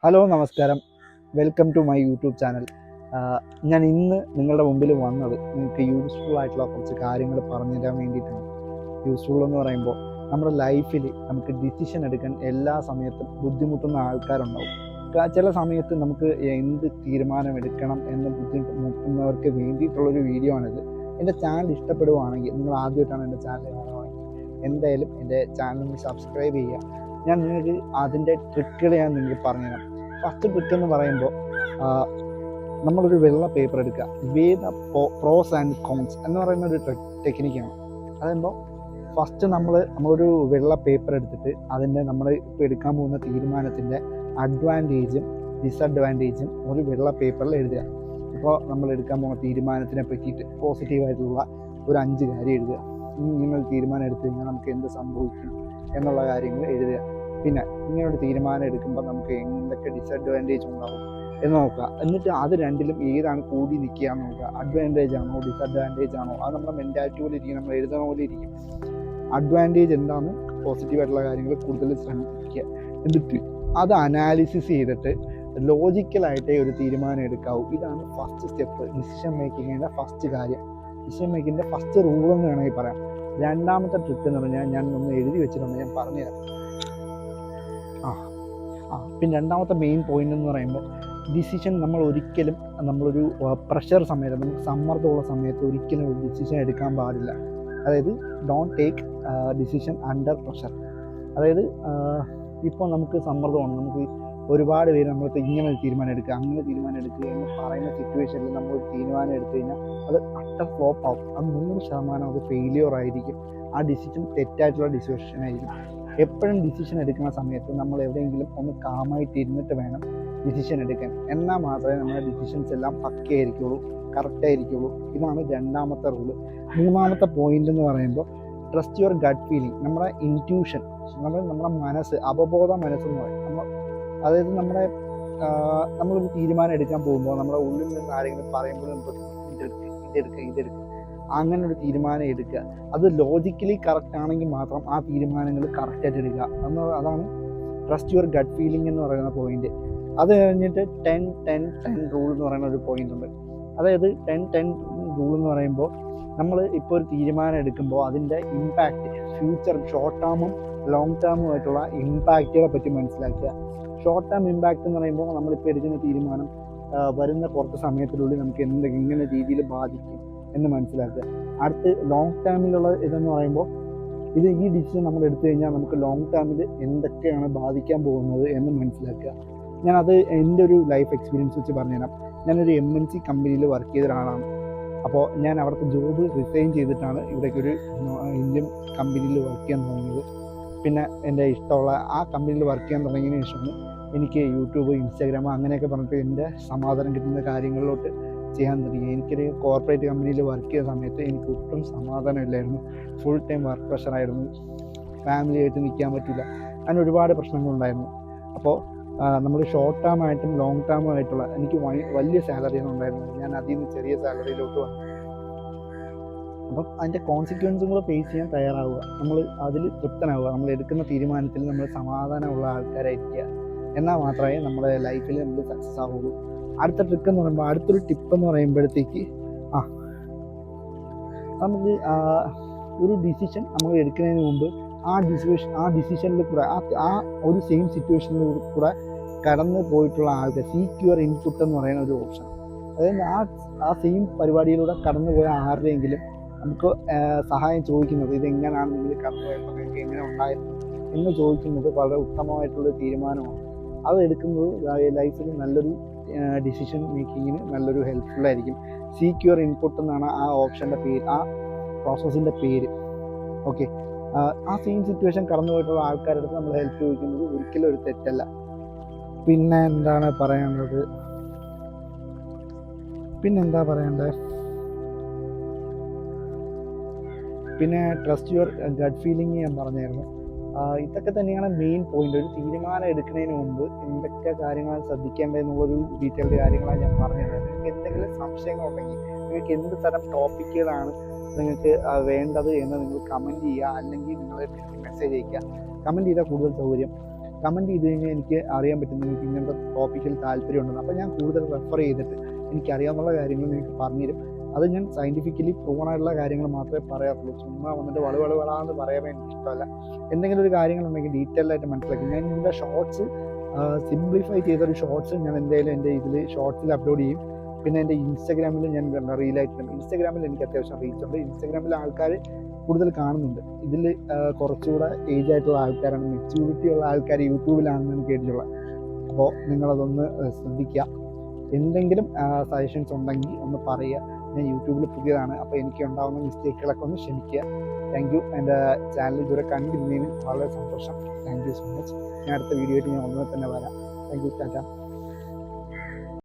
Hello നമസ്കാരം, welcome to my YouTube channel. ഞാൻ ഇന്ന് നിങ്ങളുടെ മുമ്പിൽ വന്നത് നിങ്ങൾക്ക് യൂസ്ഫുൾ ആയിട്ടുള്ള കുറച്ച് കാര്യങ്ങൾ പറഞ്ഞു തരാൻ വേണ്ടിയിട്ടാണ്. യൂസ്ഫുൾ എന്ന് പറയുമ്പോൾ നമ്മുടെ ലൈഫിൽ നമുക്ക് ഡിസിഷൻ എടുക്കാൻ എല്ലാ സമയത്തും ബുദ്ധിമുട്ടുന്ന ആൾക്കാരുണ്ടാവും. ചില സമയത്ത് നമുക്ക് എന്ത് തീരുമാനം എടുക്കണം എന്ന് ബുദ്ധിമുട്ടുന്നവർക്ക് വേണ്ടിയിട്ടുള്ളൊരു വീഡിയോ ആണിത്. എൻ്റെ ചാനൽ ഇഷ്ടപ്പെടുവാണെങ്കിൽ, നിങ്ങൾ ആദ്യമായിട്ടാണ് എൻ്റെ ചാനൽ കാണുവാണെങ്കിൽ എന്തായാലും എൻ്റെ ചാനൽ സബ്സ്ക്രൈബ് ചെയ്യുക. ഞാൻ നിങ്ങൾക്ക് അതിൻ്റെ ട്രിക്കുകൾ ഞാൻ നിങ്ങൾക്ക് പറഞ്ഞുതരാം. ഫസ്റ്റ് ട്രിക്ക് എന്ന് പറയുമ്പോൾ നമ്മളൊരു വെള്ള പേപ്പർ എടുക്കുക. വേദ പ്രോസ് ആൻഡ് കോൺസ് എന്ന് പറയുന്ന ഒരു ടെക്നിക്കാണ്. അതാകുമ്പോൾ ഫസ്റ്റ് നമ്മളൊരു വെള്ള പേപ്പർ എടുത്തിട്ട് അതിൻ്റെ നമ്മൾ ഇപ്പോൾ എടുക്കാൻ പോകുന്ന തീരുമാനത്തിൻ്റെ അഡ്വാൻറ്റേജും ഡിസഡ്വാൻറ്റേജും ഒരു വെള്ള പേപ്പറിൽ എഴുതുക. ഇപ്പോൾ നമ്മൾ എടുക്കാൻ പോകുന്ന തീരുമാനത്തിനെ പറ്റിയിട്ട് പോസിറ്റീവായിട്ടുള്ള ഒരു 5 കാര്യം എഴുതുക. ഇങ്ങനൊരു തീരുമാനം എടുത്തു കഴിഞ്ഞാൽ നമുക്ക് എന്ത് സംഭവിക്കും എന്നുള്ള കാര്യങ്ങൾ എഴുതുക. പിന്നെ ഇങ്ങനൊരു തീരുമാനം എടുക്കുമ്പോൾ നമുക്ക് എന്തൊക്കെ ഡിസഡ്വാൻറ്റേജ് ഉണ്ടാവും എന്ന് നോക്കുക. എന്നിട്ട് അത് രണ്ടിലും ഏതാണ് കൂടി നിൽക്കുക എന്ന് നോക്കുക. അഡ്വാൻറ്റേജ് ആണോ ഡിസഡ്വാൻറ്റേജ് ആണോ, അത് നമ്മുടെ മെൻറ്റാലിറ്റി പോലെ ഇരിക്കും, നമ്മൾ എഴുതുന്ന പോലെ ഇരിക്കും. അഡ്വാൻറ്റേജ് എന്താണെന്ന് പോസിറ്റീവായിട്ടുള്ള കാര്യങ്ങൾ കൂടുതൽ ശ്രമിക്കുക. എന്നിട്ട് അത് അനാലിസിസ് ചെയ്തിട്ട് ലോജിക്കലായിട്ടേ ഒരു തീരുമാനം എടുക്കാവൂ. ഇതാണ് ഫസ്റ്റ് സ്റ്റെപ്പ്, ഡിസിഷൻ മേക്കിങ്ങിൻ്റെ ഫസ്റ്റ് കാര്യം, ഡിസിഷൻ മേക്കിങ്ങിൻ്റെ ഫസ്റ്റ് റൂൾ എന്ന് വേണമെങ്കിൽ പറയാം. രണ്ടാമത്തെ ട്രിക്ക് എന്ന് പറഞ്ഞാൽ ഞാൻ ഒന്ന് എഴുതി വെച്ചിട്ടുണ്ട്, ഞാൻ പറഞ്ഞുതരാം. പിന്നെ രണ്ടാമത്തെ മെയിൻ പോയിന്റ് എന്ന് പറയുമ്പോൾ ഡിസിഷൻ നമ്മളൊരു പ്രഷർ സമയത്ത്, നമുക്ക് സമ്മർദ്ദമുള്ള സമയത്ത് ഒരിക്കലും ഒരു ഡിസിഷൻ എടുക്കാൻ പാടില്ല. അതായത് don't take decision under pressure. അതായത് ഇപ്പോൾ നമുക്ക് സമ്മർദ്ദമാണ്, നമുക്ക് ഒരുപാട് പേര് നമ്മൾക്ക് ഇങ്ങനെ ഒരു തീരുമാനം എടുക്കുക, അങ്ങനെ തീരുമാനം എടുക്കുക എന്ന് പറയുന്ന സിറ്റുവേഷനിൽ നമ്മളൊരു തീരുമാനം എടുത്തു കഴിഞ്ഞാൽ അത് അട്ടർ ഫ്ലോപ്പ് ആവും. അത് 100% അത് ഫെയിലിയർ ആയിരിക്കും. ആ ഡിസിഷൻ തെറ്റായിട്ടുള്ള ഡിസിഷൻ ആയിരിക്കും. എപ്പോഴും ഡിസിഷൻ എടുക്കുന്ന സമയത്ത് നമ്മൾ എവിടെയെങ്കിലും ഒന്ന് കാമായിട്ട് ഇരുന്നിട്ട് വേണം ഡിസിഷൻ എടുക്കാൻ. എന്നാൽ മാത്രമേ നമ്മുടെ ഡിസിഷൻസ് എല്ലാം പക്കയായിരിക്കുള്ളൂ, കറക്റ്റായിരിക്കുള്ളൂ. ഇതാണ് രണ്ടാമത്തെ റൂള്. മൂന്നാമത്തെ പോയിന്റ് എന്ന് പറയുമ്പോൾ ട്രസ്റ്റ് യുവർ ഗട്ട് ഫീലിംഗ്. നമ്മുടെ ഇൻറ്റ്യൂഷൻ, നമ്മുടെ മനസ്സ്, അവബോധ മനസ്സെന്ന് പറയും. അതായത് നമ്മളൊരു തീരുമാനം എടുക്കാൻ പോകുമ്പോൾ നമ്മുടെ ഉള്ളിൽ നിന്ന് ആരെങ്കിലും പറയുമ്പോൾ നമുക്ക് ഇതെടുക്കുക അങ്ങനെ ഒരു തീരുമാനം എടുക്കുക. അത് ലോജിക്കലി കറക്റ്റ് ആണെങ്കിൽ മാത്രം ആ തീരുമാനങ്ങൾ കറക്റ്റായിട്ട് എടുക്കുക. അതാണ് ട്രസ്റ്റ് യുവർ ഗട്ട് ഫീലിംഗ് എന്ന് പറയുന്ന പോയിന്റ്. അത് കഴിഞ്ഞിട്ട് 10-10-10 റൂൾ എന്ന് പറയുന്ന ഒരു പോയിന്റ് ഉണ്ട്. അതായത് 10-10 റൂൾ എന്ന് പറയുമ്പോൾ നമ്മൾ ഇപ്പോൾ ഒരു തീരുമാനം എടുക്കുമ്പോൾ അതിൻ്റെ ഇമ്പാക്റ്റ്, ഫ്യൂച്ചർ ഷോർട്ട് ടേമും ലോങ് ടേമുമായിട്ടുള്ള ഇമ്പാക്റ്റുകളെ പറ്റി മനസ്സിലാക്കുക. ഷോർട്ട് ടേം ഇമ്പാക്റ്റ് എന്ന് പറയുമ്പോൾ നമ്മളിപ്പോൾ എടുക്കുന്ന തീരുമാനം വരുന്ന കുറച്ച് സമയത്തിനുള്ളിൽ നമുക്ക് എങ്ങനെ രീതിയിൽ ബാധിക്കും എന്ന് മനസ്സിലാക്കുക. അടുത്ത് ലോങ് ടേമിലുള്ള ഇതെന്ന് പറയുമ്പോൾ ഈ ഡിസിഷൻ നമ്മൾ എടുത്തു കഴിഞ്ഞാൽ നമുക്ക് ലോങ് ടേമിൽ എന്തൊക്കെയാണ് ബാധിക്കാൻ പോകുന്നത് എന്ന് മനസ്സിലാക്കുക. ഞാനത് എൻ്റെ ഒരു ലൈഫ് എക്സ്പീരിയൻസ് വെച്ച് പറഞ്ഞുതരാം. ഞാനൊരു MNC കമ്പനിയിൽ വർക്ക് ചെയ്ത ഒരാളാണ്. അപ്പോൾ ഞാൻ അവിടുത്തെ ജോബ് റിസൈൻ ചെയ്തിട്ടാണ് ഇവിടേക്കൊരു ഇന്ത്യൻ കമ്പനിയിൽ വർക്ക് ചെയ്യാൻ തുടങ്ങിയത്. പിന്നെ എൻ്റെ ഇഷ്ടമുള്ള ആ കമ്പനിയിൽ വർക്ക് ചെയ്യാൻ തുടങ്ങിയതിന് ശേഷമാണ് എനിക്ക് യൂട്യൂബ്, ഇൻസ്റ്റാഗ്രാം അങ്ങനെയൊക്കെ പറഞ്ഞിട്ട് എൻ്റെ സമാധാനം കിട്ടുന്ന കാര്യങ്ങളിലോട്ട് ചെയ്യാൻ തുടങ്ങി. എനിക്കൊരു കോർപ്പറേറ്റ് കമ്പനിയിൽ വർക്ക് ചെയ്ത സമയത്ത് എനിക്ക് ഒട്ടും സമാധാനമില്ലായിരുന്നു. ഫുൾ ടൈം വർക്ക് പ്രഷറായിരുന്നു, ഫാമിലിയായിട്ട് നിൽക്കാൻ പറ്റില്ല, അങ്ങനെ ഒരുപാട് പ്രശ്നങ്ങളുണ്ടായിരുന്നു. അപ്പോൾ നമ്മൾ ഷോർട്ട് ടേം ആയിട്ടും ലോങ് ടേം ആയിട്ടുള്ള എനിക്ക് വലിയ സാലറിയൊന്നും ഉണ്ടായിരുന്നത്, ഞാൻ അതിൽ നിന്ന് ചെറിയ സാലറിയിലോട്ട് വന്നു. അപ്പം അതിൻ്റെ കോൺസിക്വൻസും കൂടെ ഫേസ് ചെയ്യാൻ തയ്യാറാവുക, നമ്മൾ അതിൽ തൃപ്തനാവുക, നമ്മൾ എടുക്കുന്ന തീരുമാനത്തിൽ നമ്മൾ സമാധാനമുള്ള ആൾക്കാരായിരിക്കുക. എന്നാൽ മാത്രമേ നമ്മുടെ ലൈഫിൽ നമ്മൾ സക്സസ് ആവുള്ളൂ. അടുത്ത ട്രിക്ക് എന്ന് പറയുമ്പോൾ, അടുത്തൊരു ടിപ്പ് എന്ന് പറയുമ്പോഴത്തേക്ക് നമുക്ക് ഒരു ഡിസിഷൻ നമ്മൾ എടുക്കുന്നതിന് മുമ്പ് ആ ഡിസിഷനിൽ കൂടെ ആ ഒരു സെയിം സിറ്റുവേഷനിൽ കൂടെ കടന്നു പോയിട്ടുള്ള ആൾക്ക് സീക്ക് യുവർ ഇൻപുട്ട് എന്ന് പറയുന്ന ഒരു ഓപ്ഷൻ. അതായത് ആ സെയിം പരിപാടിയിലൂടെ കടന്നു പോയ ആരുടെയെങ്കിലും നമുക്ക് സഹായം ചോദിക്കുന്നത്, ഇതെങ്ങനെയാണ് നിങ്ങൾ കടന്നു പോയപ്പോൾ നിങ്ങൾക്ക് എങ്ങനെ ഉണ്ടായിരുന്നു എന്ന് ചോദിക്കുന്നത് വളരെ ഉത്തമമായിട്ടുള്ള തീരുമാനമാണ്. അത് എടുക്കുന്നത് ലൈഫിൽ നല്ലൊരു ഡിസിഷൻ മേക്കിങ്ങിന് നല്ലൊരു ഹെൽപ്ഫുള്ളായിരിക്കും. സീക്ക് യുവർ ഇൻപുട്ട് എന്നാണ് ആ ഓപ്ഷൻ്റെ പേര്, ആ പ്രോസസ്സിൻ്റെ പേര്. ഓക്കെ, ആ സെയിം സിറ്റുവേഷൻ കടന്നു പോയിട്ടുള്ള ആൾക്കാരുടെ അടുത്ത് നമ്മൾ ഹെൽപ്പ് ചോദിക്കുന്നത് ഒരിക്കലും ഒരു തെറ്റല്ല. പിന്നെ എന്താ പറയേണ്ടത്? പിന്നെ ട്രസ്റ്റ് യുവർ ഗട്ട് ഫീലിംഗ് ഞാൻ പറഞ്ഞായിരുന്നു. ഇതൊക്കെ തന്നെയാണ് മെയിൻ പോയിന്റ്. ഒരു തീരുമാനം എടുക്കുന്നതിന് മുമ്പ് എന്തൊക്കെ കാര്യങ്ങളാണ് ശ്രദ്ധിക്കേണ്ടതെന്നുള്ളൊരു ഡീറ്റെയിൽഡ് കാര്യങ്ങളാണ് ഞാൻ പറഞ്ഞത്. നിങ്ങൾക്ക് എന്തെങ്കിലും സംശയങ്ങളുണ്ടെങ്കിൽ, നിങ്ങൾക്ക് എന്ത് തരം ടോപ്പിക്കുകളാണ് നിങ്ങൾക്ക് വേണ്ടത് എന്ന് നിങ്ങൾ കമൻറ്റ് ചെയ്യുക, അല്ലെങ്കിൽ നിങ്ങൾ മെസ്സേജ് അയയ്ക്കുക. കമൻറ്റ് ചെയ്താൽ കൂടുതൽ സൗകര്യം. കമൻറ്റ് ചെയ്ത് കഴിഞ്ഞാൽ എനിക്ക് അറിയാൻ പറ്റും നിങ്ങൾക്ക് ഇങ്ങനത്തെ ടോപ്പിക്കിൽ താല്പര്യമുണ്ടെന്ന്. അപ്പോൾ ഞാൻ കൂടുതൽ റെഫർ ചെയ്തിട്ട് എനിക്കറിയാവുന്ന കാര്യങ്ങൾ നിങ്ങൾക്ക് പറഞ്ഞുതരും. അത് ഞാൻ സയൻറ്റിഫിക്കലി പ്രൂവൺ ആയിട്ടുള്ള കാര്യങ്ങൾ മാത്രമേ പറയാറുള്ളൂ. ചുമ്മാ വന്നിട്ട് വളാന്ന് പറയാൻ എനിക്കിഷ്ടമല്ല. എന്തെങ്കിലും ഒരു കാര്യങ്ങളുണ്ടെങ്കിൽ ഡീറ്റെയിൽ ആയിട്ട് മനസ്സിലാക്കി ഞാൻ ഇതിൻ്റെ ഷോർട്സ് സിംപ്ലിഫൈ ചെയ്തൊരു ഷോർട്സ് ഞാൻ എന്തായാലും എൻ്റെ ഇതിൽ ഷോർട്സിൽ അപ്ലോഡ് ചെയ്യും. പിന്നെ എൻ്റെ ഇൻസ്റ്റാഗ്രാമിൽ ഞാൻ റീലായിട്ടുണ്ട്. ഇൻസ്റ്റാഗ്രാമിൽ എനിക്ക് അത്യാവശ്യം റീച്ചുണ്ട്. ഇൻസ്റ്റാഗ്രാമിൽ ആൾക്കാർ കൂടുതൽ കാണുന്നുണ്ട്. ഇതിൽ കുറച്ചുകൂടെ ഏജ് ആയിട്ടുള്ള ആൾക്കാരാണ്, മെച്യൂരിറ്റി ഉള്ള ആൾക്കാർ യൂട്യൂബിലാണെന്ന് കേട്ടിട്ടുള്ളത്. അപ്പോൾ നിങ്ങളതൊന്ന് ശ്രദ്ധിക്കുക. എന്തെങ്കിലും സജഷൻസ് ഉണ്ടെങ്കിൽ ഒന്ന് പറയുക. ഞാൻ യൂട്യൂബിൽ പുതിയതാണ്, അപ്പോൾ എനിക്ക് ഉണ്ടാകുന്ന മിസ്റ്റേക്കുകളൊക്കെ ഒന്ന് ക്ഷമിക്കുക. Thank you. എൻ്റെ ചാനൽ ഇതുവരെ കണ്ടിരുന്നതിന് വളരെ സന്തോഷം. Thank you so much. ഞാൻ അടുത്ത വീഡിയോ ആയിട്ട് ഞാൻ ഒന്നുകൂടെ തന്നെ വരാം. Thank you. ടാറ്റ.